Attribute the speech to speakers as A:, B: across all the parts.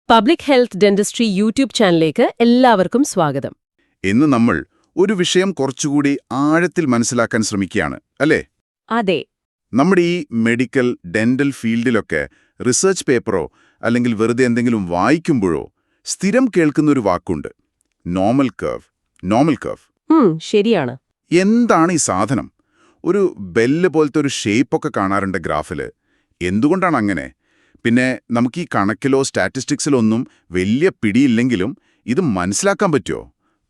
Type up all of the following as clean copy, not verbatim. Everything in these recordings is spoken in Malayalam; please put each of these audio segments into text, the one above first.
A: പബ്ലിക് ഹെൽത്ത് ഡെന്റിസ്ട്രി യൂട്യൂബ് ചാനലിലേക്ക് എല്ലാവർക്കും സ്വാഗതം.
B: ഇന്ന് നമ്മൾ ഒരു വിഷയം കുറച്ചുകൂടി ആഴത്തിൽ മനസ്സിലാക്കാൻ ശ്രമിക്കുകയാണ് അല്ലേ?
A: അതെ,
B: നമ്മുടെ ഈ മെഡിക്കൽ ഡെന്റൽ ഫീൽഡിലൊക്കെ റിസർച്ച് പേപ്പറോ അല്ലെങ്കിൽ വെറുതെ എന്തെങ്കിലും വായിക്കുമ്പോഴോ സ്ഥിരം കേൾക്കുന്നൊരു വാക്കുണ്ട്, നോർമൽ കർവ്. നോർമൽ കർവ്
A: ശരിയാണ്.
B: എന്താണ് ഈ സാധനം? ഒരു ബെല്ല് പോലത്തെ ഒരു ഷേപ്പൊക്കെ കാണാറുണ്ട് ഗ്രാഫില്. എന്തുകൊണ്ടാണ് അങ്ങനെ? പിന്നെ നമുക്ക് ഈ കണക്കിലോ സ്റ്റാറ്റിസ്റ്റിക്സിലോ ഒന്നും വലിയ പിടിയില്ലെങ്കിലും ഇത് മനസ്സിലാക്കാൻ പറ്റുമോ?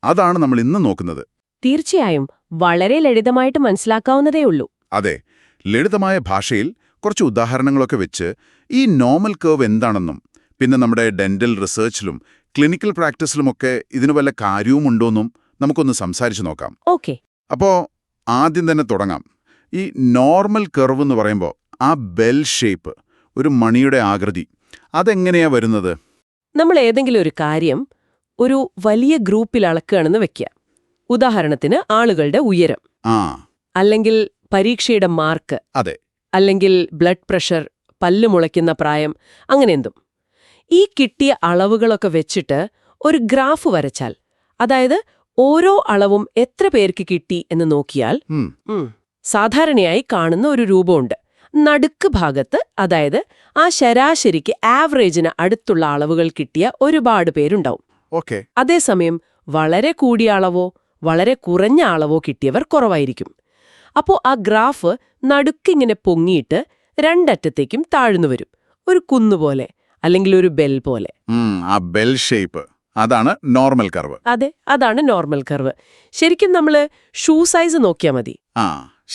B: അതാണ് നമ്മൾ ഇന്ന് നോക്കുന്നത്.
A: തീർച്ചയായും വളരെ ലളിതമായിട്ട് മനസ്സിലാക്കാവുന്നതേയുള്ളൂ.
B: അതെ, ലളിതമായ ഭാഷയിൽ കുറച്ച് ഉദാഹരണങ്ങളൊക്കെ വെച്ച് ഈ നോർമൽ കർവ് എന്താണെന്നും പിന്നെ നമ്മുടെ ഡെന്റൽ റിസർച്ചിലും ക്ലിനിക്കൽ പ്രാക്ടീസിലുമൊക്കെ ഇതിന് വല്ല കാര്യവുമുണ്ടോന്നും നമുക്കൊന്ന് സംസാരിച്ചു നോക്കാം.
A: ഓക്കെ.
B: അപ്പോ ആദ്യം തന്നെ തുടങ്ങാം. ഈ നോർമൽ കർവ് എന്ന് പറയുമ്പോൾ ആ ബെൽ ഷേപ്പ്, ഒരു മണിയുടെ ആകൃതി, അതെങ്ങനെയാ വരുന്നത്?
A: നമ്മൾ ഏതെങ്കിലും ഒരു കാര്യം ഒരു വലിയ ഗ്രൂപ്പിൽ അളക്കുകയാണെന്ന് വെക്കുക. ഉദാഹരണത്തിന് ആളുകളുടെ ഉയരം,
B: ആ
A: അല്ലെങ്കിൽ പരീക്ഷയുടെ മാർക്ക്,
B: അതെ,
A: അല്ലെങ്കിൽ ബ്ലഡ് പ്രഷർ, പല്ല് മുളയ്ക്കുന്ന പ്രായം, അങ്ങനെ എന്തും. ഈ കിട്ടിയ അളവുകളൊക്കെ വെച്ചിട്ട് ഒരു ഗ്രാഫ് വരച്ചാൽ, അതായത് ഓരോ അളവും എത്ര പേർക്ക് കിട്ടി എന്ന് നോക്കിയാൽ സാധാരണയായി കാണുന്ന ഒരു രൂപമുണ്ട്. നടുക്ക് ഭാഗത്ത്, അതായത് ആ ശരാശരിക്ക് ആവറേജിന് അടുത്തുള്ള അളവുകൾ കിട്ടിയ ഒരുപാട് പേരുണ്ടാവും.
B: ഓക്കെ.
A: അതേസമയം വളരെ കൂടിയ അളവോ വളരെ കുറഞ്ഞ അളവോ കിട്ടിയവർ കുറവായിരിക്കും. അപ്പോൾ ആ ഗ്രാഫ് നടുക്കിങ്ങനെ പൊങ്ങിയിട്ട് രണ്ടറ്റത്തേക്കും താഴ്ന്നു വരും, ഒരു കുന്നുപോലെ അല്ലെങ്കിൽ ഒരു ബെൽ പോലെ.
B: ആ ബെൽ ഷേപ്പ്, അതാണ് നോർമൽ കർവ്.
A: അതെ, അതാണ് നോർമൽ കർവ്. ശരിക്കും നമ്മൾ ഷൂ സൈസ് നോക്കിയാൽ മതി.
B: ആ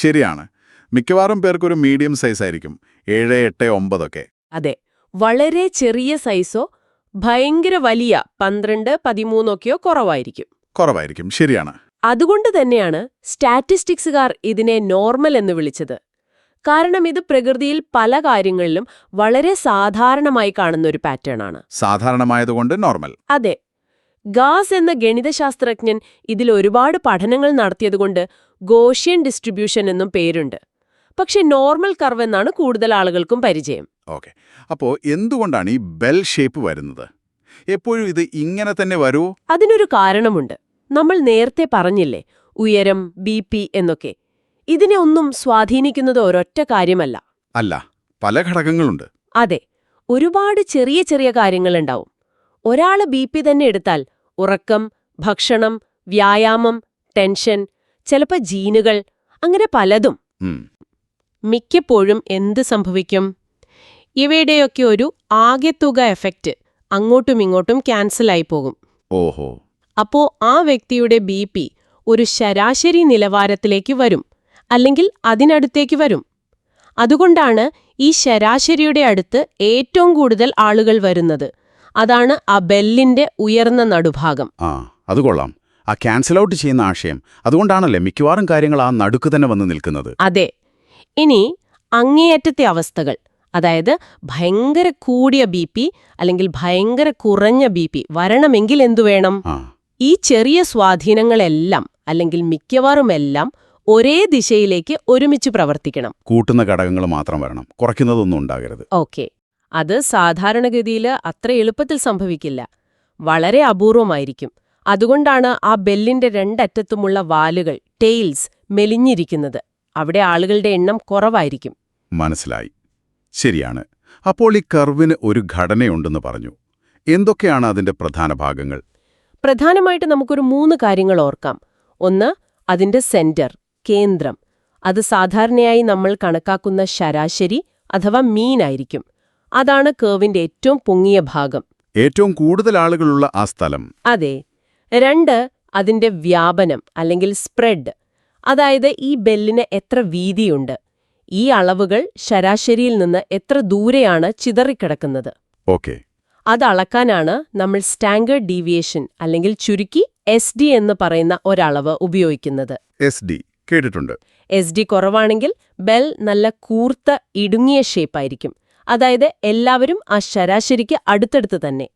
B: ശരിയാണ്. മിക്കവാറും പേർക്കൊരു മീഡിയം സൈസ് ആയിരിക്കും, 7, 8, 9 ഒക്കെ.
A: അതെ, വളരെ ചെറിയ സൈസോ ഭയങ്കര വലിയ 12, 13 ഒക്കെയോ കുറവായിരിക്കും.
B: ശരിയാണ്.
A: അതുകൊണ്ട് തന്നെയാണ് സ്റ്റാറ്റിസ്റ്റിക്സുകാർ ഇതിനെ നോർമൽ എന്ന് വിളിച്ചത്. കാരണം ഇത് പ്രകൃതിയിൽ പല കാര്യങ്ങളിലും വളരെ സാധാരണമായി കാണുന്ന ഒരു പാറ്റേൺ ആണ്.
B: സാധാരണമായതുകൊണ്ട് നോർമൽ.
A: അതെ. ഗാസ് എന്ന ഗണിതശാസ്ത്രജ്ഞൻ ഇതിൽ ഒരുപാട് പഠനങ്ങൾ നടത്തിയതുകൊണ്ട് ഗോഷ്യൻ ഡിസ്ട്രിബ്യൂഷൻ എന്നും പേരുണ്ട്. പക്ഷെ നോർമൽ കർവ് എന്നാണ് കൂടുതൽ ആളുകൾക്കും പരിചയം.
B: ഓക്കെ. അപ്പോൾ എന്തുകൊണ്ടാണ് ഈ ബെൽ ഷേപ്പ് വരുന്നത്? എപ്പോഴും ഇത് ഇങ്ങനെ തന്നെ വരൂ?
A: അതിനൊരു കാരണമുണ്ട്. നമ്മൾ നേരത്തെ പറഞ്ഞില്ലേ, ഉയരം, BP എന്നൊക്കെ. ഇതിനെ ഒന്നും സ്വാധീനിക്കുന്നത് ഒരൊറ്റ കാര്യമല്ല.
B: അല്ല, പല ഘടകങ്ങളുണ്ട്.
A: അതെ, ഒരുപാട് ചെറിയ ചെറിയ കാര്യങ്ങളുണ്ടാവും. ഒരാള് BP തന്നെ എടുത്താൽ ഉറക്കം, ഭക്ഷണം, വ്യായാമം, ടെൻഷൻ, ചിലപ്പോൾ ജീനുകൾ, അങ്ങനെ പലതും. മിക്കപ്പോഴും എന്ത് സംഭവിക്കും? ഇവയുടെയൊക്കെ ഒരു ആകെത്തുക എഫക്റ്റ് അങ്ങോട്ടും ഇങ്ങോട്ടും ക്യാൻസലായി പോകും.
B: ഓഹോ.
A: അപ്പോ ആ വ്യക്തിയുടെ BP ഒരു ശരാശരി നിലവാരത്തിലേക്ക് വരും, അല്ലെങ്കിൽ അതിനടുത്തേക്ക് വരും. അതുകൊണ്ടാണ് ഈ ശരാശരിയുടെ അടുത്ത് ഏറ്റവും കൂടുതൽ ആളുകൾ വരുന്നത്. അതാണ് ആ ബെല്ലിന്റെ ഉയർന്ന നടുഭാഗം.
B: അത് കൊള്ളാം. ആ ക്യാൻസൽ ഔട്ട് ചെയ്യുന്ന ആശയം, അതുകൊണ്ടാണല്ലേ മിക്കവാറും കാര്യങ്ങൾ ആ നടുക്ക് തന്നെ വന്ന് നിൽക്കുന്നത്.
A: അതെ. ഇനി അങ്ങേയറ്റത്തെ അവസ്ഥകൾ, അതായത് ഭയങ്കര കൂടിയ BP അല്ലെങ്കിൽ ഭയങ്കര കുറഞ്ഞ BP വരണമെങ്കിൽ എന്തു വേണം? ഈ ചെറിയ സ്വാധീനങ്ങളെല്ലാം അല്ലെങ്കിൽ മിക്കവാറുമെല്ലാം ഒരേ ദിശയിലേക്ക് ഒരുമിച്ച് പ്രവർത്തിക്കണം.
B: കൂട്ടുന്ന ഘടകങ്ങൾ മാത്രം വരണം, കുറയ്ക്കുന്നതൊന്നും ഉണ്ടാകരുത്.
A: ഓക്കെ. അത് സാധാരണഗതിയിൽ അത്ര എളുപ്പത്തിൽ സംഭവിക്കില്ല, വളരെ അപൂർവമായിരിക്കും. അതുകൊണ്ടാണ് ആ ബെല്ലിന്റെ രണ്ടറ്റത്തുമുള്ള വാലുകൾ, ടെയിൽസ്, മെലിഞ്ഞിരിക്കുന്നത്. അവിടെ ആളുകളുടെ എണ്ണം കുറവായിരിക്കും.
B: മനസ്സിലായി. ശരിയാണ്. അപ്പോൾ ഈ കർവിന് ഒരു ഘടനയുണ്ടെന്ന് പറഞ്ഞു. എന്തൊക്കെയാണ് അതിന്റെ പ്രധാന ഭാഗങ്ങൾ?
A: പ്രധാനമായിട്ട് നമുക്കൊരു 3 കാര്യങ്ങൾ ഓർക്കാം. ഒന്ന്, അതിന്റെ സെന്റർ, കേന്ദ്രം. അത് സാധാരണയായി നമ്മൾ കണക്കാക്കുന്ന ശരാശരി അഥവാ മീൻ ആയിരിക്കും. അതാണ് കർവിന്റെ ഏറ്റവും പൊങ്ങിയ ഭാഗം,
B: ഏറ്റവും കൂടുതൽ ആളുകളുള്ള ആ സ്ഥലം.
A: അതെ. 2, അതിന്റെ വ്യാപനം അല്ലെങ്കിൽ സ്പ്രെഡ്. അതായത് ഈ ബെല്ലിന് എത്ര വീതിയുണ്ട്, ഈ അളവുകൾ ശരാശരിയിൽ നിന്ന് എത്ര ദൂരെയാണ് ചിതറിക്കിടക്കുന്നത്.
B: ഓക്കെ.
A: അത് അളക്കാനാണ് നമ്മൾ സ്റ്റാൻഡേർഡ് ഡീവിയേഷൻ അല്ലെങ്കിൽ ചുരുക്കി SD എന്ന് പറയുന്ന ഒരളവ് ഉപയോഗിക്കുന്നത്.
B: SD കേട്ടിട്ടുണ്ട്.
A: SD കുറവാണെങ്കിൽ ബെൽ നല്ല കൂർത്ത ഇടുങ്ങിയ ഷേപ്പായിരിക്കും. അതായത് എല്ലാവരും ആ ശരാശരിക്ക് അടുത്തടുത്ത് തന്നെ.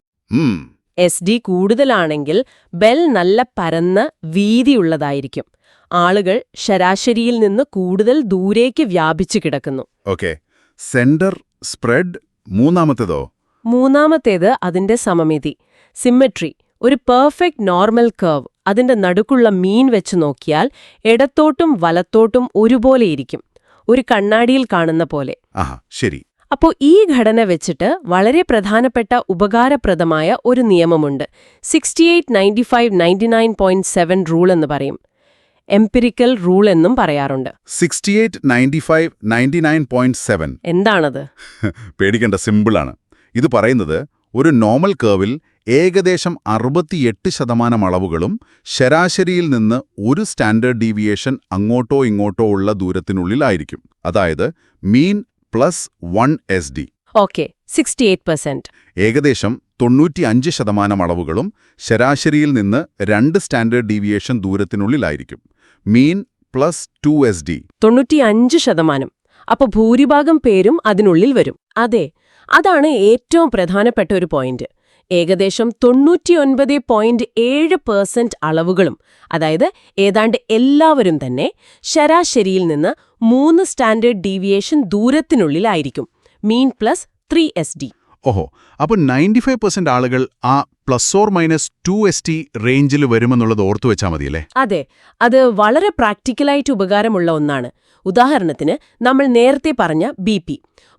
A: SD കൂടുതലാണെങ്കിൽ ബെൽ നല്ല പരന്ന് വീതിയുള്ളതായിരിക്കും. ആളുകൾ ശരാശരിയിൽ നിന്ന് കൂടുതൽ ദൂരേക്ക് വ്യാപിച്ചു കിടക്കുന്നു.
B: ഓക്കെ. സെന്റർ, സ്പ്രെഡ്, മൂന്നാമത്തേതോ?
A: മൂന്നാമത്തേത് അതിന്റെ സമമിതി, സിമ്മട്രി. ഒരു പെർഫെക്റ്റ് നോർമൽ കർവ്, അതിന്റെ നടുക്കുള്ള മീൻ വെച്ച് നോക്കിയാൽ ഇടത്തോട്ടും വലത്തോട്ടും ഒരുപോലെയിരിക്കും, ഒരു കണ്ണാടിയിൽ കാണുന്ന പോലെ.
B: ആഹാ, ശരി.
A: അപ്പോൾ ഈ ഘടന വെച്ചിട്ട് വളരെ പ്രധാനപ്പെട്ട ഉപകാരപ്രദമായ ഒരു നിയമമുണ്ട്. 68-95-99.7 റൂൾ എന്ന് പറയും. എംപിരിക്കൽ റൂൾ എന്നും പറയാറുണ്ട്.
B: 68-95-99.7
A: എന്താണത്?
B: പേടിക്കേണ്ട, സിമ്പിളാണ്. ഇത് പറയുന്നത് ഒരു നോർമൽ കർവിൽ ഏകദേശം 68% അളവുകളും ശരാശരിയിൽ നിന്ന് ഒരു സ്റ്റാൻഡേർഡ് ഡീവിയേഷൻ അങ്ങോട്ടോ ഇങ്ങോട്ടോ ഉള്ള ദൂരത്തിനുള്ളിലായിരിക്കും. അതായത് മീൻ പ്ലസ് 1 SD.
A: ഓക്കെ, 68%.
B: ഏകദേശം 95% അളവുകളും ശരാശരിയിൽ നിന്ന് 2 standard deviation ദൂരത്തിനുള്ളിലായിരിക്കും. Mean plus 2 SD.
A: 95%. അപ്പൊ ഭൂരിഭാഗം പേരും അതിനുള്ളിൽ വരും. അതെ, അതാണ് ഏറ്റവും പ്രധാനപ്പെട്ട ഒരു പോയിന്റ്. ഏകദേശം 99.7% അളവുകളും, അതായത് ഏതാണ്ട് എല്ലാവരും തന്നെ ശരാശരിയിൽ നിന്ന് 3 standard deviation ദൂരത്തിനുള്ളിലായിരിക്കും. Mean plus 3 SD.
B: ഓഹോ, അപ്പോൾ 95% ആളുകൾ ആ ±2 SD റേഞ്ചിൽ വരുമെന്നുള്ളത് ഓർത്തു വെച്ചാൽ മതിയല്ലേ?
A: അതെ, അത് വളരെ പ്രാക്ടിക്കലായിട്ട് ഉപകാരമുള്ള ഒന്നാണ്. ഉദാഹരണത്തിന് നമ്മൾ നേരത്തെ പറഞ്ഞ BP.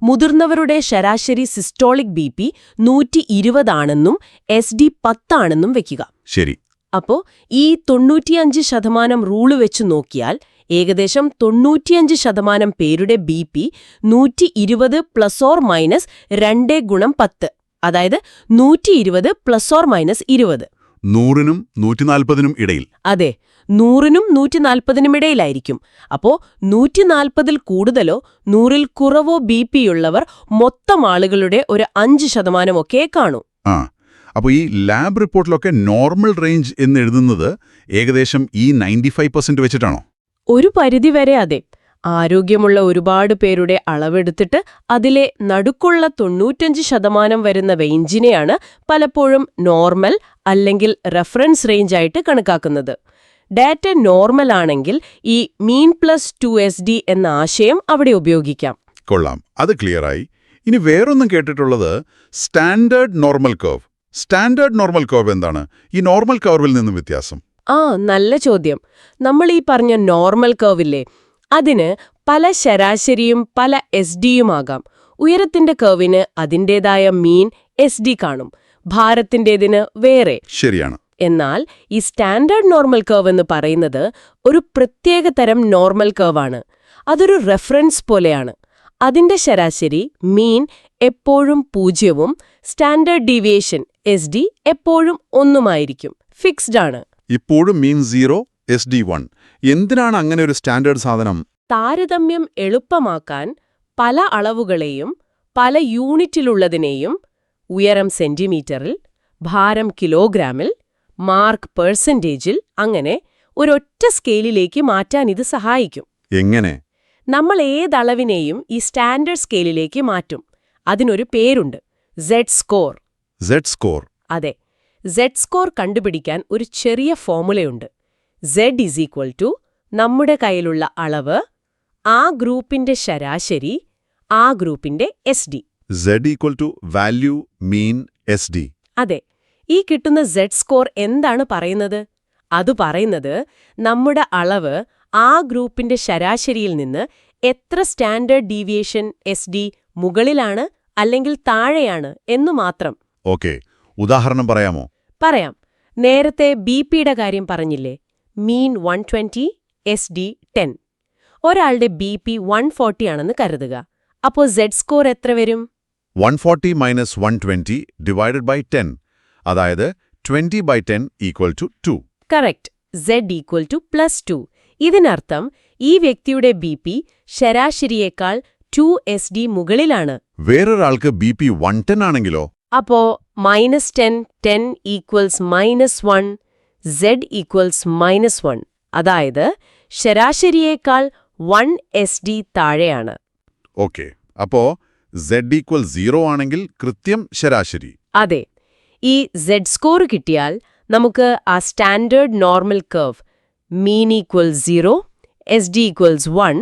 A: മുതിർന്നവരുടെ ശരാശരി സിസ്റ്റോളിക് BP 120 ആണെന്നും SD 10 ആണെന്നും വെക്കുക.
B: ശരി.
A: അപ്പോ ഈ 95% റൂള് വെച്ച് നോക്കിയാൽ ഏകദേശം 95% പേരുടെ BP 120 ± 2 × 10, അതായത് 120 ± 20.
B: 100-നും 140-നും ഇടയിൽ.
A: അതെ, 100-നും 140-നും ഇടയിലായിരിക്കും. അപ്പോ 140-ൽ കൂടുതലോ 100-ൽ കുറവോ BP യുള്ളവർ മൊത്തം ആളുകളുടെ ഒരു 5% ഒക്കെ കാണൂ.
B: ആ, അപ്പോൾ ഈ ലാബ് റിപ്പോർട്ടിലൊക്കെ നോർമൽ റേഞ്ച് എന്ന് എഴുതുന്നത് ഏകദേശം ഈ 95% വെച്ചിട്ടാണോ?
A: ഒരു പരിധിവരെ അതെ. ആരോഗ്യമുള്ള ഒരുപാട് പേരുടെ അളവെടുത്തിട്ട് അതിലെ നടുക്കുള്ള 95% വരുന്ന റേഞ്ചിനെയാണ് പലപ്പോഴും നോർമൽ അല്ലെങ്കിൽ റെഫറൻസ് റേഞ്ചായിട്ട് കണക്കാക്കുന്നത്. ഡാറ്റ നോർമൽ ആണെങ്കിൽ ഈ മീൻ പ്ലസ് 2 SD എന്ന ആശയം അവിടെ ഉപയോഗിക്കാം.
B: കൊള്ളാം, അത് ക്ലിയറായി. ഇനി വേറൊന്നും കേട്ടിട്ടുള്ളത് standard normal curve. Standard normal curve എന്താണ്? ഈ നോർമൽ കർവിൽ നിന്ന് വ്യത്യാസം?
A: നല്ല ചോദ്യം. നമ്മൾ ഈ പറഞ്ഞ നോർമൽ കർവില്ലേ, അതിന് പല ശരാശരിയും പല SDയുമാകാം. ഉയരത്തിന്റെ കർവിന് അതിൻ്റെതായ മീൻ SD കാണും, ഭാരത്തിൻ്റെതിന് വേറെ.
B: ശരിയാണ്.
A: എന്നാൽ ഈ സ്റ്റാൻഡേർഡ് നോർമൽ കർവ് എന്ന് പറയുന്നത് ഒരു പ്രത്യേക തരം നോർമൽ കർവാണ്. അതൊരു റെഫറൻസ് പോലെയാണ്. അതിന്റെ ശരാശരി മീൻ എപ്പോഴും 0-ഉം സ്റ്റാൻഡേർഡ് ഡീവിയേഷൻ SD എപ്പോഴും 1-ഉമായിരിക്കും. ഫിക്സ്ഡ് ആണ്.
B: ഇപ്പോഴും മീൻ 0, SD 1. എന്തിനാണ് അങ്ങനെ ഒരു സ്റ്റാൻഡേർഡ് സാധനം?
A: താരതമ്യം എളുപ്പമാക്കാൻ പല അളവുകളെയും പല യൂണിറ്റിലുള്ളതിനെയും ഉയരം സെന്റിമീറ്ററിൽ, ഭാരം കിലോഗ്രാമിൽ, മാർക്ക് പെർസെന്റേജിൽ, അങ്ങനെ ഒരൊറ്റ സ്കെയിലിലേക്ക് മാറ്റാൻ ഇത് സഹായിക്കും.
B: എങ്ങനെ?
A: നമ്മൾ ഏതളവിനെയും ഈ സ്റ്റാൻഡേർഡ് സ്കെയിലിലേക്ക് മാറ്റും. അതിനൊരു പേരുണ്ട്, Z-സ്കോർ.
B: Z-സ്കോർ?
A: അതെ, Z-സ്കോർ കണ്ടുപിടിക്കാൻ ഒരു ചെറിയ ഫോർമുലയുണ്ട്. Z = നമ്മുടെ കയ്യിലുള്ള അളവ്, ആ ഗ്രൂപ്പിന്റെ ശരാശരി, ആ ഗ്രൂപ്പിന്റെ SD.
B: Z = വാല്യൂ മീൻ SD.
A: അതെ, ഈ കിട്ടുന്ന Z-സ്കോർ എന്താണ് പറയുന്നത്? അത് പറയുന്നത് നമ്മുടെ അളവ് ആ ഗ്രൂപ്പിന്റെ ശരാശരിയിൽ നിന്ന് എത്ര സ്റ്റാൻഡേർഡ് ഡീവിയേഷൻ SD മുകളിലാണ് അല്ലെങ്കിൽ താഴെയാണ് എന്നു മാത്രം.
B: ഓക്കെ, ഉദാഹരണം പറയാമോ?
A: പറയാം. നേരത്തെ BPയുടെ കാര്യം പറഞ്ഞില്ലേ? മീൻ 120, SD 10. ഒരാളുടെ BP 140 ആണെന്ന് കരുതുക. അപ്പോൾ Z-സ്കോർ എത്ര വരും?
B: 140 - 120 / 10. അതായത് 20/10 = 2.
A: കറക്റ്റ്. Z = +2. ഇതിനർത്ഥം ഈ വ്യക്തിയുടെ BP ശരാശരിയേക്കാൾ 2 SD മുകളിലാണ്.
B: വേറൊരാൾക്ക് BP 110 ആണെങ്കിലോ?
A: അപ്പോ -10, 10 = -1, Z = -1. അതായത് ശരാശരിയേക്കാൾ 1 SD താഴെയാണ്.
B: ഓക്കെ, അപ്പോ Z = 0 ആണെങ്കിൽ കൃത്യം ശരാശരി.
A: അതെ, ഈ Z-സ്കോർ കിട്ടിയാൽ നമുക്ക് ആ സ്റ്റാൻഡേർഡ് നോർമൽ കർവ് മീൻ = 0, SD = 1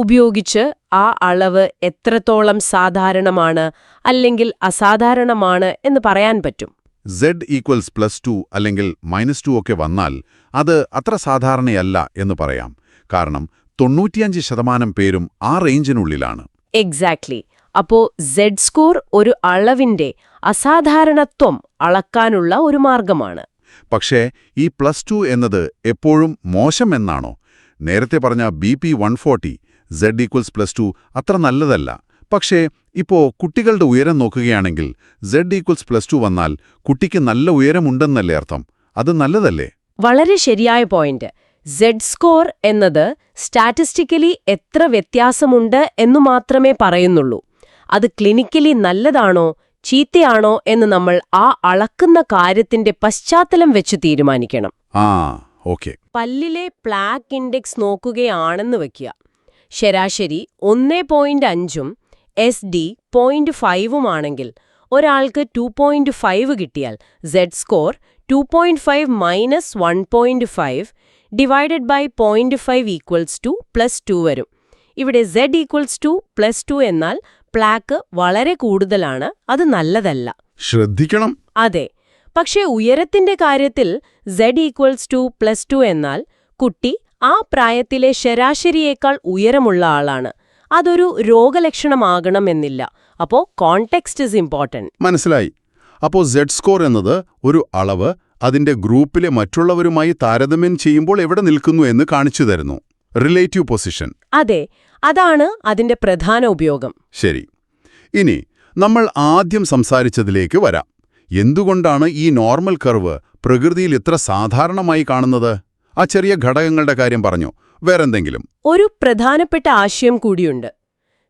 A: ഉപയോഗിച്ച് ആ അളവ് എത്രത്തോളം സാധാരണമാണ് അല്ലെങ്കിൽ അസാധാരണമാണ് എന്ന് പറയാൻ പറ്റും.
B: Z ഈക്വൽസ് +2 അല്ലെങ്കിൽ -2 ഒക്കെ വന്നാൽ അത് അത്ര സാധാരണയല്ല എന്ന് പറയാം. കാരണം 95% പേരും ആ റേഞ്ചിനുള്ളിലാണ്.
A: എക്സാക്ട്ലി. അപ്പോ സെഡ് സ്കോർ ഒരു അളവിന്റെ അസാധാരണത്വം അളക്കാനുള്ള ഒരു മാർഗമാണ്.
B: പക്ഷേ ഈ +2 എന്നത് എപ്പോഴും മോശം എന്നാണോ? നേരത്തെ പറഞ്ഞ BP 140 Z ഈക്വൽസ് +2 അത്ര നല്ലതല്ല. പക്ഷേ ഇപ്പോ കുട്ടികളുടെ ഉയരം നോക്കുകയാണെങ്കിൽ Z ഈക്വൽസ് +2 വന്നാൽ കുട്ടിക്ക് നല്ല ഉയരമുണ്ടെന്നല്ലേ അർത്ഥം? അത് നല്ലതല്ലേ?
A: വളരെ ശരിയായ പോയിന്റ്. സെഡ് സ്കോർ എന്നത് സ്റ്റാറ്റിസ്റ്റിക്കലി എത്ര വ്യത്യാസമുണ്ട് എന്നു മാത്രമേ പറയുന്നുള്ളൂ. അത് ക്ലിനിക്കലി നല്ലതാണോ ചീത്തയാണോ എന്ന് നമ്മൾ ആ അളക്കുന്ന കാര്യത്തിന്റെ പശ്ചാത്തലം വെച്ച് തീരുമാനിക്കണം.
B: ഓക്കെ.
A: പല്ലിലെ പ്ലാക്ക് ഇൻഡെക്സ് നോക്കുകയാണെന്ന് വയ്ക്കുക. ശരാശരി 1.5ഉം SD 0.5ഉം ആണെങ്കിൽ ഒരാൾക്ക് 2.5 കിട്ടിയാൽ Z score 2.5 - 1.5 divided by 0.5 equals to +2 വരും. ഇവിടെ Z ഈക്വൽസ് ടു +2 എന്നാൽ പ്ലാക്ക് വളരെ കൂടുതലാണ്, അത് നല്ലതല്ല.
B: ശ്രദ്ധിക്കണം.
A: അതെ. പക്ഷേ ഉയരത്തിന്റെ കാര്യത്തിൽ Z ഈക്വൽസ് ടു +2 എന്നാൽ കുട്ടി ആ പ്രായത്തിലെ ശരാശരിയേക്കാൾ ഉയരമുള്ള ആളാണ്. അതൊരു രോഗലക്ഷണമാകണമെന്നില്ല. അപ്പോ കോണ്ടെക്സ്റ്റ് ഇസ് ഇമ്പോർട്ടന്റ്.
B: മനസ്സിലായി. അപ്പോൾ Z സ്കോർ എന്നത് ഒരു അളവ് അതിന്റെ ഗ്രൂപ്പിലെ മറ്റുള്ളവരുമായി താരതമ്യം ചെയ്യുമ്പോൾ എവിടെ നിൽക്കുന്നു എന്ന് കാണിച്ചു തരുന്നു. Relative position.
A: അതെ, അതാണ് അതിന്റെ പ്രധാന ഉപയോഗം.
B: ശരി. ഇനി നമ്മൾ ആദ്യം സംസാരിച്ചതിലേക്ക് വരാം. എന്തുകൊണ്ടാണ് ഈ നോർമൽ കർവ് പ്രകൃതിയിൽ ഇത്ര സാധാരണമായി കാണുന്നത്? ആ ചെറിയ ഘടകങ്ങളുടെ കാര്യം പറഞ്ഞോ? വേറെന്തെങ്കിലും?
A: ഒരു പ്രധാനപ്പെട്ട ആശയം കൂടിയുണ്ട്.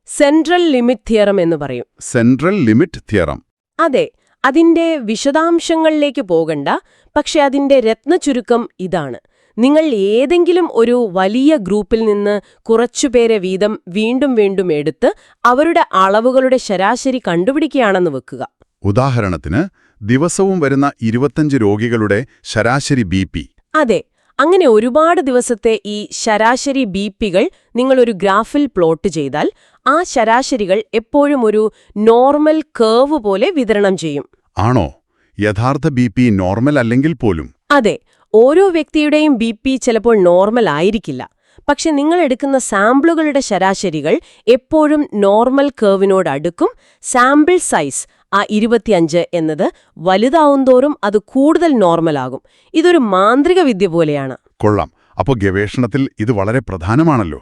A: സെൻട്രൽ ലിമിറ്റ് തിയറം എന്ന് പറയും.
B: Central limit theorem.
A: അതെ, അതിന്റെ വിശദാംശങ്ങളിലേക്ക് പോകണ്ട. പക്ഷെ അതിന്റെ രത്നചുരുക്കം ഇതാണ്. നിങ്ങൾ ഏതെങ്കിലും ഒരു വലിയ ഗ്രൂപ്പിൽ നിന്ന് കുറച്ചുപേരെ വീതം വീണ്ടും വീണ്ടും എടുത്ത് അവരുടെ അളവുകളുടെ ശരാശരി കണ്ടുപിടിക്കുകയാണെന്ന് വെക്കുക.
B: ഉദാഹരണത്തിന് ദിവസവും വരുന്ന 25 രോഗികളുടെ ശരാശരി BP.
A: അതെ, അങ്ങനെ ഒരുപാട് ദിവസത്തെ ഈ ശരാശരി BPകൾ നിങ്ങളൊരു ഗ്രാഫിൽ പ്ലോട്ട് ചെയ്താൽ ആ ശരാശരികൾ എപ്പോഴും ഒരു നോർമൽ കർവ് പോലെ വിതരണം ചെയ്യും.
B: ആണോ? യഥാർത്ഥ BP നോർമൽ അല്ലെങ്കിൽ പോലും?
A: അതെ, ഓരോ വ്യക്തിയുടെയും BP ചിലപ്പോൾ നോർമൽ ആയിരിക്കില്ല. പക്ഷെ നിങ്ങൾ എടുക്കുന്ന സാമ്പിളുകളുടെ ശരാശരികൾ എപ്പോഴും നോർമൽ കർവിനോടടുക്കും. സാമ്പിൾ സൈസ് ആ 25 എന്നത് വലുതാവുന്തോറും അത് കൂടുതൽ നോർമലാകും. ഇതൊരു മാന്ത്രിക വിദ്യ പോലെയാണ്.
B: കൊള്ളാം. അപ്പോൾ ഗവേഷണത്തിൽ ഇത് വളരെ പ്രധാനമാണല്ലോ.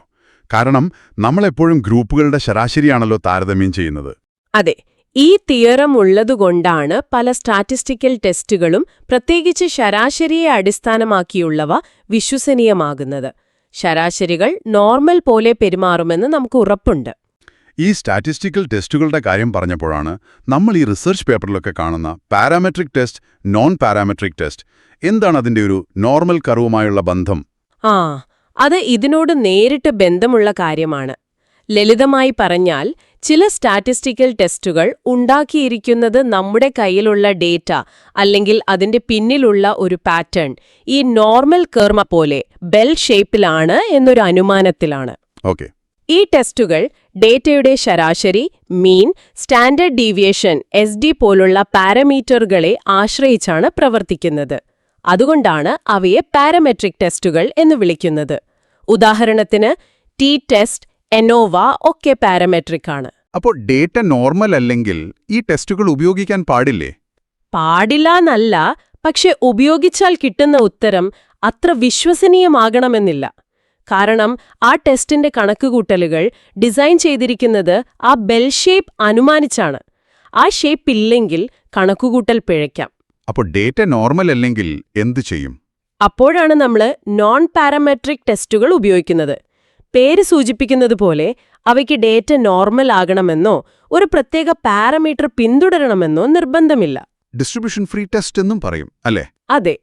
B: കാരണം നമ്മളെപ്പോഴും ഗ്രൂപ്പുകളുടെ ശരാശരിയാണല്ലോ താരതമ്യം ചെയ്യുന്നത്.
A: അതെ, ഈ തിയറം ഉള്ളതുകൊണ്ടാണ് പല സ്റ്റാറ്റിസ്റ്റിക്കൽ ടെസ്റ്റുകളും, പ്രത്യേകിച്ച് ശരാശരിയെ അടിസ്ഥാനമാക്കിയുള്ളവ, വിശ്വസനീയമാകുന്നത്. ശരാശരികൾ നോർമൽ പോലെ പെരുമാറുമെന്ന് നമുക്ക് ഉറപ്പുണ്ട്.
B: ഈ സ്റ്റാറ്റിസ്റ്റിക്കൽ ടെസ്റ്റുകളുടെ കാര്യം പറഞ്ഞപ്പോഴാണ് നമ്മൾ ഈ റിസർച്ച് പേപ്പറിലൊക്കെ കാണുന്ന parametric test, non parametric test, എന്താണ് അതിന്റെ ഒരു നോർമൽ കർവുമായുള്ള ബന്ധം?
A: അത് ഇതിനോട് നേരിട്ട് ബന്ധമുള്ള കാര്യമാണ്. ലളിതമായി പറഞ്ഞാൽ, ചില സ്റ്റാറ്റിസ്റ്റിക്കൽ ടെസ്റ്റുകൾ ഉണ്ടാക്കിയിരിക്കുന്നത് നമ്മുടെ കയ്യിലുള്ള ഡേറ്റ അല്ലെങ്കിൽ അതിന്റെ പിന്നിലുള്ള ഒരു പാറ്റേൺ ഈ നോർമൽ കർവ് പോലെ ബെൽ ഷേപ്പിലാണ് എന്നൊരു അനുമാനത്തിലാണ്.
B: ഓക്കെ.
A: ഈ ടെസ്റ്റുകൾ ഡേറ്റയുടെ ശരാശരി, മീൻ, സ്റ്റാൻഡേർഡ് ഡീവിയേഷൻ SD പോലുള്ള പാരാമീറ്ററുകളെ ആശ്രയിച്ചാണ് പ്രവർത്തിക്കുന്നത്. അതുകൊണ്ടാണ് അവയെ പാരാമെട്രിക് ടെസ്റ്റുകൾ എന്ന് വിളിക്കുന്നത്. ഉദാഹരണത്തിന് T-ടെസ്റ്റ്, ANOVA ഒക്കെ പാരാമെട്രിക് ആണ്.
B: അപ്പോൾ ഡേറ്റ നോർമൽ അല്ലെങ്കിൽ ഈ ടെസ്റ്റുകൾ ഉപയോഗിക്കാൻ പാടില്ലേ?
A: പാടില്ലാന്നല്ല, പക്ഷെ ഉപയോഗിച്ചാൽ കിട്ടുന്ന ഉത്തരം അത്ര വിശ്വസനീയമാകണമെന്നില്ല. കാരണം ആ ടെസ്റ്റിന്റെ കണക്കുകൂട്ടലുകൾ ഡിസൈൻ ചെയ്തിരിക്കുന്നത് ആ ബെൽ ഷേപ്പ് അനുമാനിച്ചാണ്. ആ ഷേപ്പ് ഇല്ലെങ്കിൽ കണക്കുകൂട്ടൽ പിഴയ്ക്കാം.
B: അപ്പോൾ ഡേറ്റ നോർമൽ അല്ലെങ്കിൽ എന്തു ചെയ്യും?
A: അപ്പോഴാണ് നമ്മൾ നോൺ പാരാമെട്രിക് ടെസ്റ്റുകൾ ഉപയോഗിക്കുന്നത്. പേര് സൂചിപ്പിക്കുന്നത് പോലെ അവയ്ക്ക് ഡേറ്റ നോർമൽ ആകണമെന്നോ ഒരു പ്രത്യേക പാരാമീറ്റർ പിന്തുടരണമെന്നോ നിർബന്ധമില്ല.
B: ഡിസ്ട്രിബ്യൂഷൻ ഫ്രീ ടെസ്റ്റ് എന്നും പറയും അല്ലേ?
A: അതെ.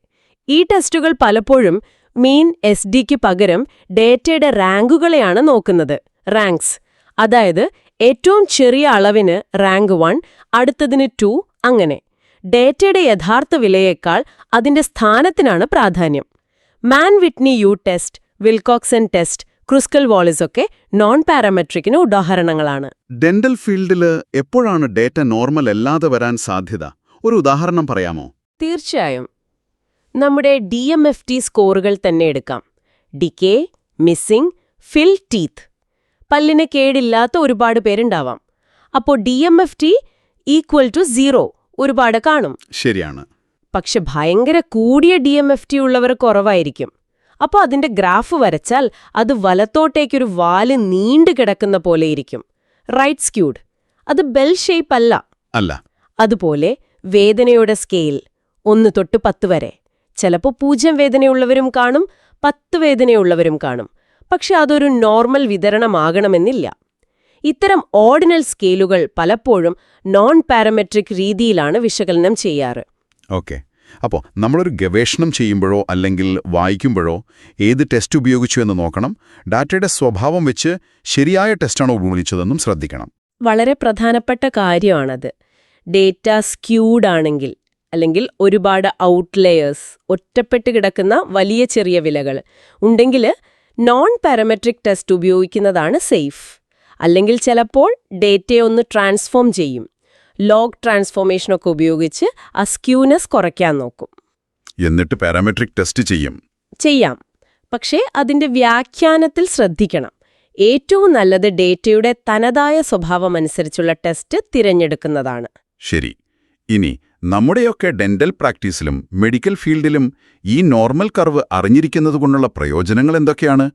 A: ഈ ടെസ്റ്റുകൾ പലപ്പോഴും മീൻ SD-ക്ക് പകരം ഡേറ്റയുടെ റാങ്കുകളെയാണ് നോക്കുന്നത്. റാങ്ക്സ്, അതായത് ഏറ്റവും ചെറിയ അളവിന് റാങ്ക് 1, അടുത്തതിന് 2, അങ്ങനെ. ഡേറ്റയുടെ യഥാർത്ഥ വിലയേക്കാൾ അതിന്റെ സ്ഥാനത്തിനാണ് പ്രാധാന്യം. മാൻ Whitney U test, Wilcoxon test, ക്രുസ്കൽ വാളിസ് ഒക്കെ നോൺ പാരാമെട്രിക്കിന് ഉദാഹരണങ്ങളാണ്.
C: ഡെന്റൽ ഫീൽഡില് എപ്പോഴാണ് ഡേറ്റ നോർമൽ അല്ലാതെ വരാൻ സാധ്യത? ഒരു ഉദാഹരണം പറയാമോ?
A: തീർച്ചയായും. നമ്മുടെ DMFT സ്കോറുകൾ തന്നെ എടുക്കാം. ഡിക്കേ, മിസ്സിംഗ്, ഫിൽ ടീത്ത്. പല്ലിന് കേടില്ലാത്ത ഒരുപാട് പേരുണ്ടാവാം. അപ്പോൾ DMFT = 0 ഒരുപാട് കാണും.
C: ശരിയാണ്.
A: പക്ഷെ ഭയങ്കര കൂടിയ DMFT ഉള്ളവർ കുറവായിരിക്കും. അപ്പോൾ അതിന്റെ ഗ്രാഫ് വരച്ചാൽ അത് വലത്തോട്ടേക്കൊരു വാല് നീണ്ടു കിടക്കുന്ന പോലെയിരിക്കും. Right skewed. അത് ബെൽ ഷേപ്പ് അല്ല.
C: അല്ല.
A: അതുപോലെ വേദനയുടെ സ്കെയിൽ 1 തൊട്ട് 10 വരെ. ചിലപ്പോൾ 0 വേദനയുള്ളവരും കാണും, 10 വേദനയുള്ളവരും കാണും. പക്ഷെ അതൊരു നോർമൽ വിതരണമാകണമെന്നില്ല. ഇത്തരം ഓർഡിനൽ സ്കെയിലുകൾ പലപ്പോഴും നോൺ പാരാമെട്രിക് രീതിയിലാണ് വിശകലനം ചെയ്യാറ്.
B: ഓക്കെ. അപ്പോൾ നമ്മളൊരു ഗവേഷണം ചെയ്യുമ്പോഴോ അല്ലെങ്കിൽ വായിക്കുമ്പോഴോ ഏത് ടെസ്റ്റ് ഉപയോഗിച്ചു എന്ന് നോക്കണം. ഡാറ്റയുടെ സ്വഭാവം വെച്ച് ശരിയായ ടെസ്റ്റാണോ ഉപയോഗിച്ചതെന്നും ശ്രദ്ധിക്കണം.
A: വളരെ പ്രധാനപ്പെട്ട കാര്യമാണത്. ഡേറ്റ സ്ക്യൂഡ് ആണെങ്കിൽ, അല്ലെങ്കിൽ ഒരുപാട് ഔട്ട്ലെയേഴ്സ്, ഒറ്റപ്പെട്ട് കിടക്കുന്ന വലിയ ചെറിയ വിലകൾ ഉണ്ടെങ്കിൽ നോൺ പാരാമെട്രിക് ടെസ്റ്റ് ഉപയോഗിക്കുന്നതാണ് സേഫ്. അല്ലെങ്കിൽ ചിലപ്പോൾ ഡേറ്റയെ ഒന്ന് ട്രാൻസ്ഫോം ചെയ്യും. ലോഗ് ട്രാൻസ്ഫോർമേഷനൊക്കെ ഉപയോഗിച്ച് ആ സ്ക്യൂനെസ് കുറയ്ക്കാൻ നോക്കും.
B: എന്നിട്ട് പാരാമെട്രിക് ടെസ്റ്റ്
A: ചെയ്യാം. പക്ഷേ അതിന്റെ വ്യാഖ്യാനത്തിൽ ശ്രദ്ധിക്കണം. ഏറ്റവും നല്ലത് ഡേറ്റയുടെ തനതായ സ്വഭാവമനുസരിച്ചുള്ള ടെസ്റ്റ് തിരഞ്ഞെടുക്കുന്നതാണ്.
B: ശരി. ഇനി നമ്മുടെയൊക്കെ ഡെന്റൽ പ്രാക്ടീസിലും മെഡിക്കൽ ഫീൽഡിലും ഈ നോർമൽ കർവ് അറിഞ്ഞിരിക്കുന്നതുകൊണ്ടുള്ള പ്രയോജനങ്ങൾ എന്തൊക്കെയാണ്?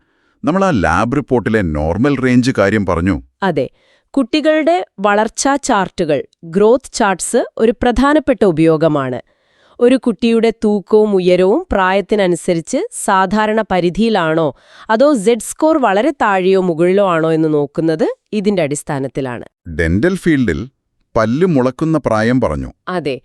B: നമ്മൾ ആ ലാബ് റിപ്പോർട്ടിലെ നോർമൽ റേഞ്ച് കാര്യം പറഞ്ഞു.
A: അതെ. കുട്ടികളുടെ വളർച്ചാ ചാർട്ടുകൾ, ഗ്രോത്ത് ചാർട്ട്സ് ഒരു പ്രധാനപ്പെട്ട ഉപയോഗമാണ്. ഒരു കുട്ടിയുടെ തൂക്കവും ഉയരവും പ്രായത്തിനനുസരിച്ച് സാധാരണ പരിധിയിലാണോ അതോ Z സ്കോർ വളരെ താഴെയോ മുകളിലോ ആണോ എന്ന് നോക്കുന്നത് ഇതിന്റെ അടിസ്ഥാനത്തിലാണ്.
B: ഡെന്റൽ ഫീൽഡിൽ പല്ല് മുളക്കുന്ന പ്രായം പറഞ്ഞു.
A: അതെ.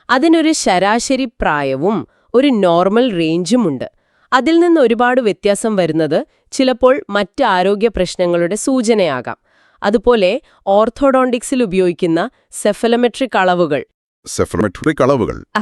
A: അതിനൊരു ശരാശരി പ്രായവും ഒരു നോർമൽ റേഞ്ചുമുണ്ട്. അതിൽ നിന്ന് ഒരുപാട് വ്യത്യാസം വരുന്നത് ചിലപ്പോൾ മറ്റ് ആരോഗ്യ പ്രശ്നങ്ങളുടെ സൂചനയാകാം. അതുപോലെ ഓർത്തോഡോണ്ടിക്സിൽ ഉപയോഗിക്കുന്ന സെഫലമെട്രിക് അളവുകൾ.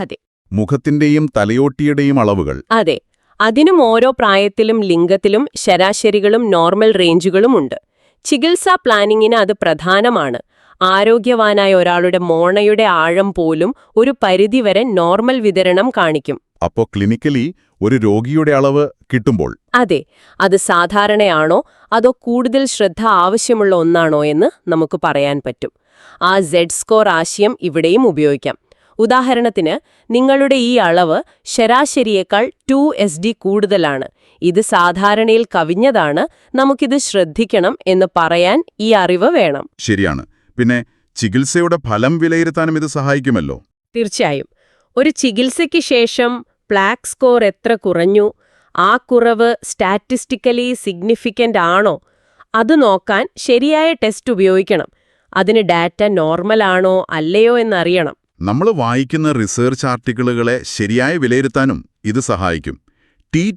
B: അതെ. മുഖത്തിന്റെയും തലയോട്ടിയുടെയും അളവുകൾ.
A: അതെ. അതിനും ഓരോ പ്രായത്തിലും ലിംഗത്തിലും ശരാശരികളും നോർമൽ റേഞ്ചുകളും ഉണ്ട്. ചികിത്സാ പ്ലാനിങ്ങിന് അത് പ്രധാനമാണ്. ആരോഗ്യവാനായ ഒരാളുടെ മോണയുടെ ആഴം പോലും ഒരു പരിധിവരെ നോർമൽ വിതരണം കാണിക്കും.
B: അപ്പോൾ ക്ലിനിക്കലി ഒരു രോഗിയുടെ അളവ് കിട്ടുമ്പോൾ
A: അതെ, അത് സാധാരണയാണോ അതോ കൂടുതൽ ശ്രദ്ധ ആവശ്യമുള്ള ഒന്നാണോ എന്ന് നമുക്ക് പറയാൻ പറ്റും. ആ Z സ്കോർ ആശയം ഇവിടെയും ഉപയോഗിക്കാം. ഉദാഹരണത്തിന്, നിങ്ങളുടെ ഈ അളവ് ശരാശരിയേക്കാൾ 2SD കൂടുതലാണ്, ഇത് സാധാരണയിൽ കവിഞ്ഞതാണ്, നമുക്കിത് ശ്രദ്ധിക്കണം എന്ന് പറയാൻ ഈ അറിവ് വേണം.
B: ശരിയാണ്. പിന്നെ ചികിത്സയുടെ ഫലം വിലയിരുത്താനും ഇത് സഹായിക്കുമല്ലോ.
A: തീർച്ചയായും. ഒരു ചികിത്സയ്ക്ക് ശേഷം പ്ലാക്ക് സ്കോർ എത്ര കുറഞ്ഞു, ആ കുറവ് സ്റ്റാറ്റിസ്റ്റിക്കലി സിഗ്നിഫിക്കന്റ് ആണോ, അത് നോക്കാൻ ശരിയായ ടെസ്റ്റ് ഉപയോഗിക്കണം. അതിന് ഡാറ്റ നോർമൽ ആണോ അല്ലയോ എന്നറിയണം.
B: നമ്മൾ വായിക്കുന്ന റിസർച്ച് ആർട്ടിക്കിളുകളെ ശരിയായി വിലയിരുത്താനും ഇത് സഹായിക്കും.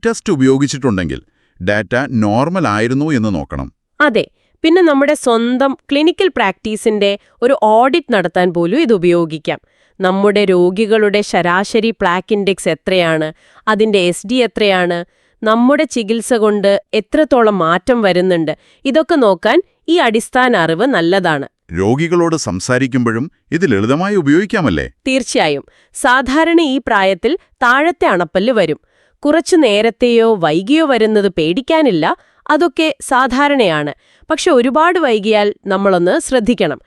B: ടെസ്റ്റ് ഉപയോഗിച്ചിട്ടുണ്ടെങ്കിൽ ഡാറ്റ നോർമൽ ആയിരുന്നോ എന്ന് നോക്കണം.
A: അതെ. പിന്നെ നമ്മുടെ സ്വന്തം ക്ലിനിക്കൽ പ്രാക്ടീസിന്റെ ഒരു ഓഡിറ്റ് നടത്താൻ പോലും ഇത് ഉപയോഗിക്കാം. നമ്മുടെ രോഗികളുടെ ശരാശരി പ്ലാക്ക് ഇൻഡെക്സ് എത്രയാണ്, അതിന്റെ SD എത്രയാണ്, നമ്മുടെ ചികിത്സ കൊണ്ട് എത്രത്തോളം മാറ്റം വരുന്നുണ്ട്, ഇതൊക്കെ നോക്കാൻ ഈ അടിസ്ഥാന അറിവ് നല്ലതാണ്.
B: രോഗികളോട് സംസാരിക്കുമ്പോഴും ഇത് ലളിതമായി ഉപയോഗിക്കാമല്ലേ?
A: തീർച്ചയായും. സാധാരണ ഈ പ്രായത്തിൽ താഴത്തെ അണപ്പല്ല് വരും. കുറച്ചു നേരത്തെയോ വൈകിയോ വരുന്നത് പേടിക്കാനില്ല, അതൊക്കെ സാധാരണയാണ്. പക്ഷെ ഒരുപാട് വൈകിയാൽ നമ്മളൊന്ന് ശ്രദ്ധിക്കണം.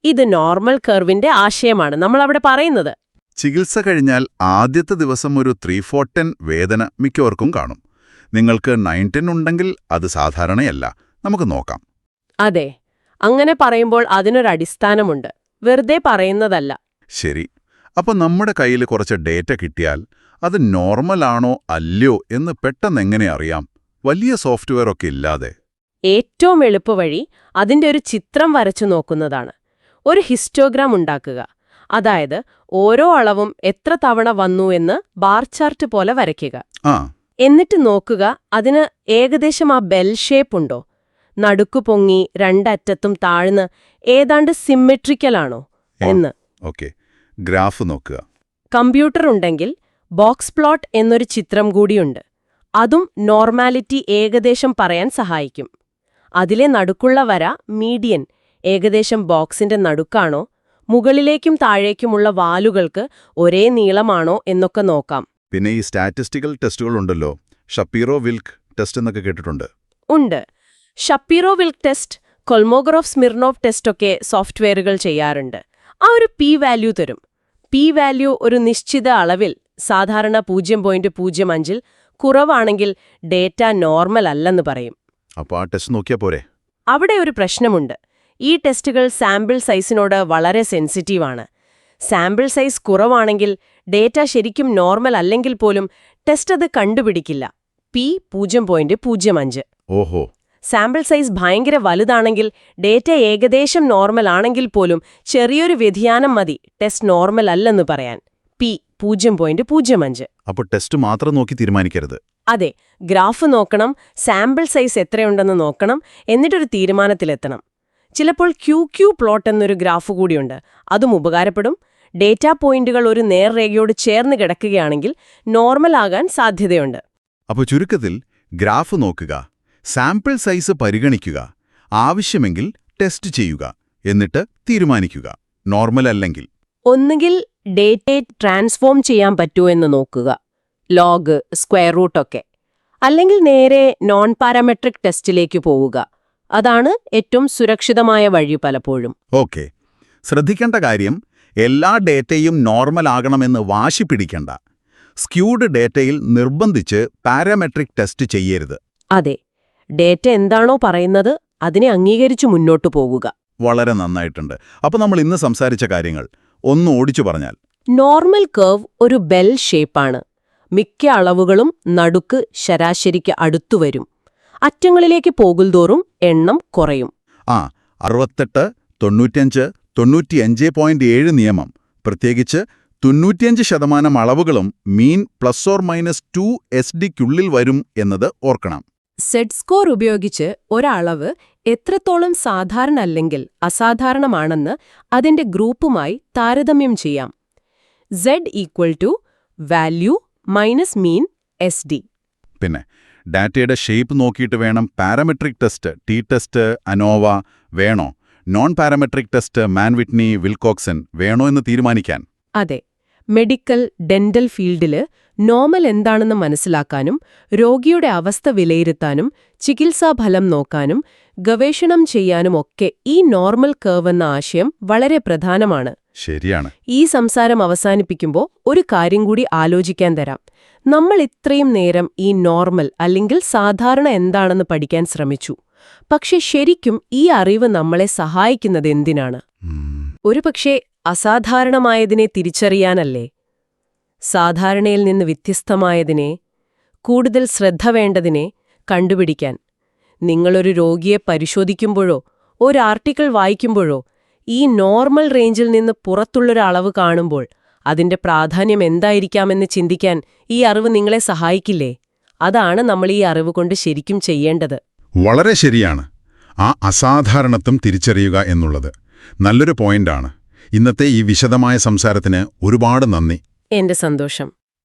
A: ഇത് നോർമൽ കർവിന്റെ ആശയമാണ് നമ്മളവിടെ പറയുന്നത്.
B: ചികിത്സ കഴിഞ്ഞാൽ ആദ്യത്തെ ദിവസം ഒരു 3/4 വേദന മിക്കവർക്കും കാണും. നിങ്ങൾക്ക് 9-10 ഉണ്ടെങ്കിൽ അത് സാധാരണയല്ല. നമുക്ക് നോക്കാം.
A: അതെ. അങ്ങനെ പറയുമ്പോൾ അതിനൊരടിസ്ഥാനമുണ്ട്, വെറുതെ പറയുന്നതല്ല.
B: ശരി. അപ്പോൾ നമ്മുടെ കയ്യിൽ കുറച്ച് ഡേറ്റ കിട്ടിയാൽ അത് നോർമൽ ആണോ അല്ലയോ എന്ന് പെട്ടെന്നെങ്ങനെ അറിയാം, വലിയ സോഫ്റ്റ്വെയർ ഒക്കെ ഇല്ലാതെ?
A: ഏറ്റവും എളുപ്പവഴി അതിന്റെ ഒരു ചിത്രം വരച്ചു നോക്കുന്നതാണ്. ഒരു ഹിസ്റ്റോഗ്രാം ഉണ്ടാക്കുക. അതായത് ഓരോ അളവും എത്ര തവണ വന്നു എന്ന് ബാർ ചാർട്ട് പോലെ വരയ്ക്കുക. എന്നിട്ട് നോക്കുക അതിന് ഏകദേശം ആ ബെൽ ഷേപ്പ് ഉണ്ടോ, നടുക്കു പൊങ്ങി രണ്ടറ്റത്തും താഴ്ന്ന് ഏതാണ്ട് സിമ്മെട്രിക്കലാണോ എന്ന്.
B: ഗ്രാഫ് നോക്കുക.
A: കമ്പ്യൂട്ടർ ഉണ്ടെങ്കിൽ ബോക്സ് പ്ലോട്ട് എന്നൊരു ചിത്രം കൂടിയുണ്ട്. അതും നോർമാലിറ്റി ഏകദേശം പറയാൻ സഹായിക്കും. അതിലെ നടുക്കുള്ള വര മീഡിയൻ ഏകദേശം ബോക്സിന്റെ നടുക്കാണോ, മുകളിലേക്കും താഴേക്കുമുള്ള വാലുകൾക്ക് ഒരേ നീളമാണോ എന്നൊക്കെ നോക്കാം.
B: പിന്നെ ഈ സ്റ്റാറ്റിസ്റ്റിക്കൽ ടെസ്റ്റുകളുണ്ടല്ലോ, ഷപ്പീറോ വിൽക്ക് ടെസ്റ്റ് എന്നൊക്കെ കേട്ടിട്ടുണ്ട്.
A: ഉണ്ട്. ഷപ്പീറോ വിൽക്ക് ടെസ്റ്റ്, കൊൾമോഗറോഫ് സ്മിർനോവ് ടെസ്റ്റൊക്കെ സോഫ്റ്റ്വെയറുകൾ ചെയ്യാറുണ്ട്. ആ ഒരു പി വാല്യൂ തരും. പി വാല്യൂ ഒരു നിശ്ചിത അളവിൽ, സാധാരണ 0.05 കുറവാണെങ്കിൽ ഡേറ്റ നോർമൽ അല്ലെന്ന് പറയും.
B: അപ്പോൾ ആ ടെസ്റ്റ് നോക്കിയാൽ പോരെ?
A: അവിടെ ഒരു പ്രശ്നമുണ്ട്. ഈ ടെസ്റ്റുകൾ സാമ്പിൾ സൈസിനോട് വളരെ സെൻസിറ്റീവാണ്. സാമ്പിൾ സൈസ് കുറവാണെങ്കിൽ ഡേറ്റ ശരിക്കും നോർമൽ അല്ലെങ്കിൽ പോലും ടെസ്റ്റ് അത് കണ്ടുപിടിക്കില്ല. പി 0.05.
B: ഓഹോ.
A: സാമ്പിൾ സൈസ് ഭയങ്കര വലുതാണെങ്കിൽ ഡേറ്റ ഏകദേശം നോർമൽ ആണെങ്കിൽ പോലും ചെറിയൊരു വ്യതിയാനം മതി ടെസ്റ്റ് നോർമൽ അല്ലെന്ന് പറയാൻ. പി 0.05.
B: അപ്പോൾ ടെസ്റ്റ് മാത്രം നോക്കി തീരുമാനിക്കരുത്.
A: അതെ, ഗ്രാഫ് നോക്കണം, സാമ്പിൾ സൈസ് എത്രയുണ്ടെന്ന് നോക്കണം, എന്നിട്ടൊരു തീരുമാനത്തിലെത്തണം. ചിലപ്പോൾ QQ പ്ലോട്ട് എന്നൊരു ഗ്രാഫ് കൂടിയുണ്ട്. അതും ഉപകാരപ്പെടും. ഡേറ്റാ പോയിന്റുകൾ ഒരു നേർരേഖയോട് ചേർന്ന് കിടക്കുകയാണെങ്കിൽ നോർമൽ ആകാൻ സാധ്യതയുണ്ട്.
B: അപ്പോൾ ചുരുക്കത്തിൽ ഗ്രാഫ് നോക്കുക, സാമ്പിൾ സൈസ് പരിഗണിക്കുക, ആവശ്യമെങ്കിൽ ടെസ്റ്റ് ചെയ്യുക, എന്നിട്ട് തീരുമാനിക്കുക നോർമൽ അല്ലെങ്കിൽ.
A: ഒന്നുകിൽ ഡേറ്റയെ ട്രാൻസ്ഫോം ചെയ്യാൻ പറ്റുമോ എന്ന് നോക്കുക, ലോഗ്, സ്ക്വയർ റൂട്ടൊക്കെ. അല്ലെങ്കിൽ നേരെ നോൺ പാരാമെട്രിക് ടെസ്റ്റിലേക്ക് പോവുക. അതാണ് ഏറ്റവും സുരക്ഷിതമായ വഴി പലപ്പോഴും.
B: ഓക്കെ. ശ്രദ്ധിക്കേണ്ട കാര്യം, എല്ലാ ഡേറ്റയും നോർമൽ ആകണമെന്ന് വാശി പിടിക്കണ്ട. സ്ക്യൂഡ് ഡേറ്റയിൽ നിർബന്ധിച്ച് പാരാമെട്രിക് ടെസ്റ്റ് ചെയ്യരുത്.
A: അതെ, ഡേറ്റ എന്താണോ പറയുന്നത് അതിനെ അംഗീകരിച്ചു മുന്നോട്ടു പോകുക.
B: വളരെ നന്നായിട്ടുണ്ട്. അപ്പോൾ നമ്മൾ ഇന്ന് സംസാരിച്ച കാര്യങ്ങൾ ഒന്ന് ഓടിച്ചു പറഞ്ഞാൽ.
A: നോർമൽ കർവ് ഒരു ബെൽ ഷേപ്പാണ്. മിക്ക അളവുകളും നടുക്ക് ശരാശരിക്ക് അടുത്തുവരും. അറ്റങ്ങളിലേക്ക് പോകുന്തോറും എണ്ണം കുറയും.
B: 68, 95, 95.7 നിയമം. പ്രത്യേകിച്ച് 95% അളവുകളും മീൻ +or-2 SD-ക്കുള്ളിൽ വരും എന്നത് ഓർക്കണം.
A: സെഡ് സ്കോർ ഉപയോഗിച്ച് ഒരളവ് എത്രത്തോളം സാധാരണ അല്ലെങ്കിൽ അസാധാരണമാണെന്ന് അതിന്റെ ഗ്രൂപ്പുമായി താരതമ്യം ചെയ്യാം. Z വാല്യൂ -മീൻ SD.
B: പിന്നെ ഡാറ്റയുടെ ഷേപ്പ് നോക്കിയിട്ട് വേണം parametric test, T test, ANOVA വേണോ, നോൺ പാരാമെട്രിക് ടെസ്റ്റ്, മാൻവിറ്റ്നി, വിൽകോക്സൺ വേണോ എന്ന് തീരുമാനിക്കാൻ.
A: അതെ, മെഡിക്കൽ, ഡെന്റൽ ഫീൽഡില് നോർമൽ എന്താണെന്ന് മനസ്സിലാക്കാനും രോഗിയുടെ അവസ്ഥ വിലയിരുത്താനും ചികിത്സാഫലം നോക്കാനും ഗവേഷണം ചെയ്യാനും ഒക്കെ ഈ നോർമൽ കർവ് എന്ന ആശയം വളരെ പ്രധാനമാണ്.
B: ശരിയാണ്.
A: ഈ സംസാരം അവസാനിപ്പിക്കുമ്പോൾ ഒരു കാര്യം കൂടി ആലോചിക്കാൻ തരാം. നമ്മൾ ഇത്രയും നേരം ഈ നോർമൽ അല്ലെങ്കിൽ സാധാരണ എന്താണെന്ന് പഠിക്കാൻ ശ്രമിച്ചു. പക്ഷെ ശരിക്കും ഈ അറിവ് നമ്മളെ സഹായിക്കുന്നത് എന്തിനാണ്? ഒരുപക്ഷെ അസാധാരണമായതിനെ തിരിച്ചറിയാനല്ലേ? സാധാരണയിൽ നിന്ന് വ്യത്യസ്തമായതിനെ, കൂടുതൽ ശ്രദ്ധ വേണ്ടതിനെ കണ്ടുപിടിക്കാൻ. നിങ്ങളൊരു രോഗിയെ പരിശോധിക്കുമ്പോഴോ ഒരു ആർട്ടിക്കിൾ വായിക്കുമ്പോഴോ ഈ നോർമൽ റേഞ്ചിൽ നിന്ന് പുറത്തുള്ളൊരളവ് കാണുമ്പോൾ അതിന്റെ പ്രാധാന്യം എന്തായിരിക്കാമെന്ന് ചിന്തിക്കാൻ ഈ അറിവ് നിങ്ങളെ സഹായിക്കില്ലേ? അതാണ് നമ്മൾ ഈ അറിവ് കൊണ്ട് ശരിക്കും ചെയ്യേണ്ടത്.
B: വളരെ ശരിയാണ്. ആ അസാധാരണത്വം തിരിച്ചറിയുക എന്നുള്ളത് നല്ലൊരു പോയിന്റാണ്. ഇന്നത്തെ ഈ വിശദമായ സംസാരത്തിന് ഒരുപാട് നന്ദി.
A: എന്റെ സന്തോഷം.